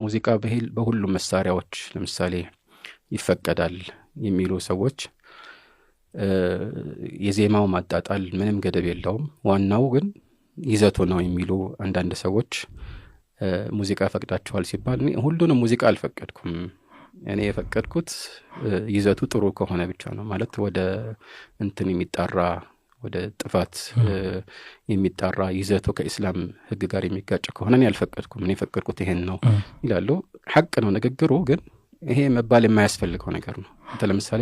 ሙዚቃ በሁሉም መሳሪያዎች ለምሳሌ ይፈቀዳል የሚሉ ሰዎች የዜማው ማጣጣል ምንም ገደብ የለውም ዋናው ግን ይዘቱ ነው የሚሉ አንዳንድ ሰዎች ሙዚቃ ፈቅዳቸዋል ሲባል ሁሉንም ሙዚቃ አልፈቀድኩም እኔ የፈቀድኩት ይዘቱ ጥሩ ከሆነ ብቻ ነው ማለት ወደ እንትን የሚጣራ ወደ ጥፋት የሚጣራ ይዘቱ ከእስላም ህግ ጋር የሚጋጭ ከሆነ እኔ አልፈቀድኩም እኔ የፈቀድኩት ይሄን ነው ይላሉ ሐቅ ነው ንግግሩ ግን ይሄ መባል የማያስፈልገው ነገር ነው ለምሳሌ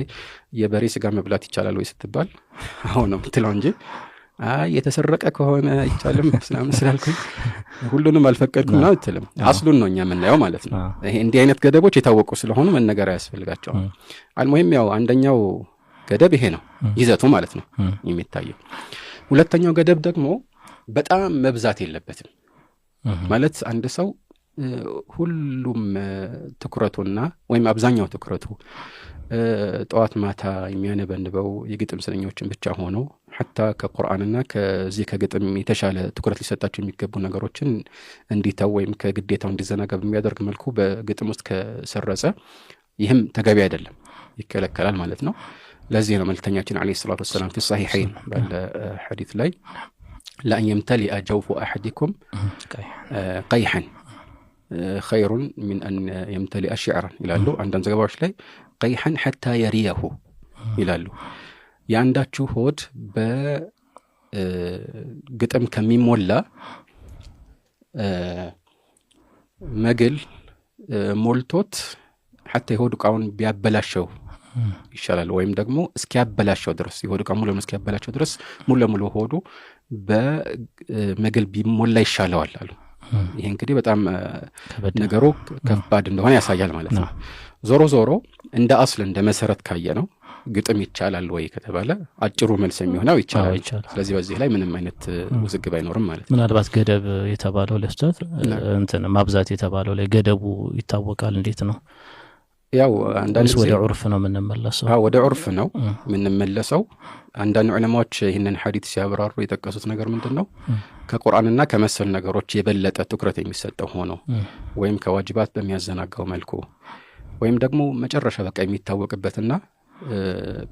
የበሬ ስጋ መብላት ይቻላል ወይ ስትባል አሁን ነው ትለው እንጂ የተሰረቀ ከሆነ አይቻልም ስላም ስላልኩኝ ሁሉንም አልፈቀድኩም ነው አትልም አስሉን ነው እኛ የምናየው ማለት ነው ይሄ እንዲህ አይነት ገደቦች የታወቁ ስለሆኑ መነገር ያስፈልጋቸው አልሙሂም ያው አንደኛው ገደብ ይሄ ነው ይዘቱ ማለት ነው የሚታየው ሁለተኛው ገደብ ደግሞ በጣም መብዛት የለበትም ማለት አንድ ሰው ሁሉም ትኩረቱና ወይም አብዛኛው ትኩረቱ ጠዋት ማታ የሚያነበንበው የግጥም ስንኞችን ብቻ ሆኖ حتى ከቁርአንና ከዚህ ከግጥም የተሻለ ትኩረት ሊሰጣቸው የሚገቡ ነገሮችን እንዲተው ወይም ከግዴታው እንዲዘናጋ በሚያደርግ መልኩ በግጥም ውስጥ ከሰረጸ ይህም ተገቢ አይደለም ይከለከላል ማለት ነው ለዚህ ነው መልእክተኛችን አለይሂ ሰላቱ ወሰለም في الصحيحين ባለ ሐዲስ ላይ لا يمتلئ جوف احدكم قيحا خير من ان يمتلئ شعرا ይላሉ አንዳንድ ዘገባዎች ላይ قيحا حتى يريه ይላሉ ያንዳችሁ ሆድ በግጥም ከሚሞላ መግል ሞልቶት حتى የሆድ ቃውን ቢያበላሸው ይሻላል ወይም ደግሞ እስኪያበላሸው ድረስ የሆድ ቃው ሙሉ እስኪያበላሸው ድረስ ሙሉ ለሙሉ ሆዱ በመግል ቢሞላ ይሻለዋል አሉ ይሄ እንግዲህ በጣም ነገሩ ከባድ እንደሆነ ያሳያል ማለት ነው ዞሮ ዞሮ እንደ አስል እንደ መሰረት ካየ ነው ግጥም ይቻላል ወይ ከተባለ አጭሩ መልስ የሚሆነው ይቻላል ስለዚህ በዚህ ላይ ምንም አይነት ውዝግብ አይኖርም ማለት ነው ምናልባት ገደብ የተባለው ለስታት እንትን ማብዛት የተባለው ላይ ገደቡ ይታወቃል እንዴት ነው ያው አንዳንድ ወደ ዑርፍ ነው የምንመለሰው ወደ ዑርፍ ነው የምንመለሰው አንዳንድ ዑለማዎች ይህንን ሐዲስ ሲያብራሩ የጠቀሱት ነገር ምንድነው ከቁርአንና ከመሰል ነገሮች የበለጠ ትኩረት የሚሰጠው ሆኖ ወይም ከዋጅባት በሚያዘናጋው መልኩ ወይም ደግሞ መጨረሻ በቃ የሚታወቅበትና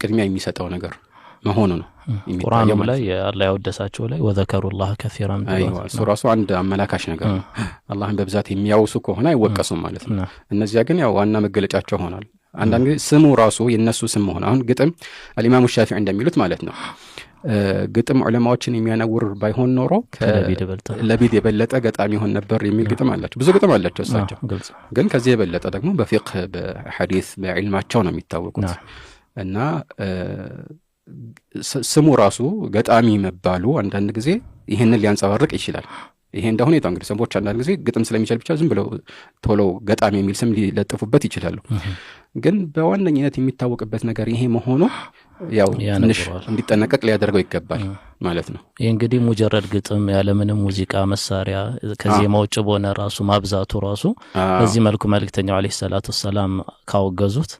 ቅድሚያ የሚሰጠው ነገር መሆኑ ነው ቁርአኑ ላይ አላህ ያወደሳቸው ላይ ወዘከሩላህ ከثيرا ሱራሱ አንድ አመላካሽ ነገር አላህን በብዛት የሚያውሱ ከሆነ አይወቀሱም ማለት ነው እነዚያ ግን ያው ዋና መገለጫቸው ሆኗል አንዳንድ ስሙ ራሱ የነሱ ስም ሆነ አሁን ግጥም አልኢማሙ ሻፊዒ እንደሚሉት ማለት ነው ግጥም ዑለማዎችን የሚያናውር ባይሆን ኖሮ ለቢድ የበለጠ ገጣሚ ሆን ነበር የሚል ግጥም አላቸው ብዙ ግጥም አላቸው እሳቸው ግን ከዚህ የበለጠ ደግሞ በፊቅህ በሐዲስ በዕልማቸው ነው የሚታወቁት እና ስሙ ራሱ ገጣሚ መባሉ አንዳንድ ጊዜ ይሄንን ሊያንጸባርቅ ይችላል ይሄ እንደሆነ የታው እንግዲህ ሰዎች አንዳንድ ጊዜ ግጥም ስለሚችል ብቻ ዝም ብለው ቶሎ ገጣሚ የሚል ስም ሊለጥፉበት ይችላሉ ግን በዋነኝነት የሚታወቅበት ነገር ይሄ መሆኑ ያው ትንሽ እንዲጠነቀቅ ሊያደርገው ይገባል ማለት ነው ይሄ እንግዲህ ሙጀረድ ግጥም ያለ ምንም ሙዚቃ መሳሪያ ከዜማ ውጭ በሆነ ራሱ ማብዛቱ ራሱ በዚህ መልኩ መልእክተኛው አለይሂ ሰላቱ ወሰለም ካወገዙት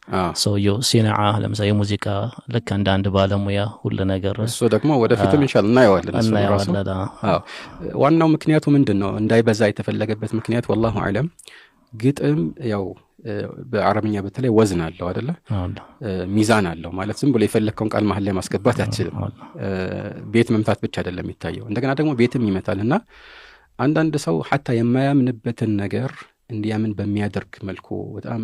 ሰውየው ሲናዓ ለምሳሌ ሙዚቃ ልክ አንድ ባለሙያ ሁሉ ነገር እሱ ደግሞ ወደፊትም ኢንሻአላህ እናየዋለን እሱ ራሱ ዋናው ምክንያቱ ምንድነው እንዳይበዛ የተፈለገበት ምክንያት والله اعلم ግጥም ያው በአረብኛ በተለይ ወዝን አለው አይደለ ሚዛን አለው ማለት ዝም ብሎ የፈለከውን ቃል መሃል ላይ ማስገባት አትችልም ቤት መምታት ብቻ አይደለም የሚታየው እንደገና ደግሞ ቤትም ይመታልና አንዳንድ ሰው حتى የማያምንበትን ነገር እንዲያምን በሚያደርግ መልኩ በጣም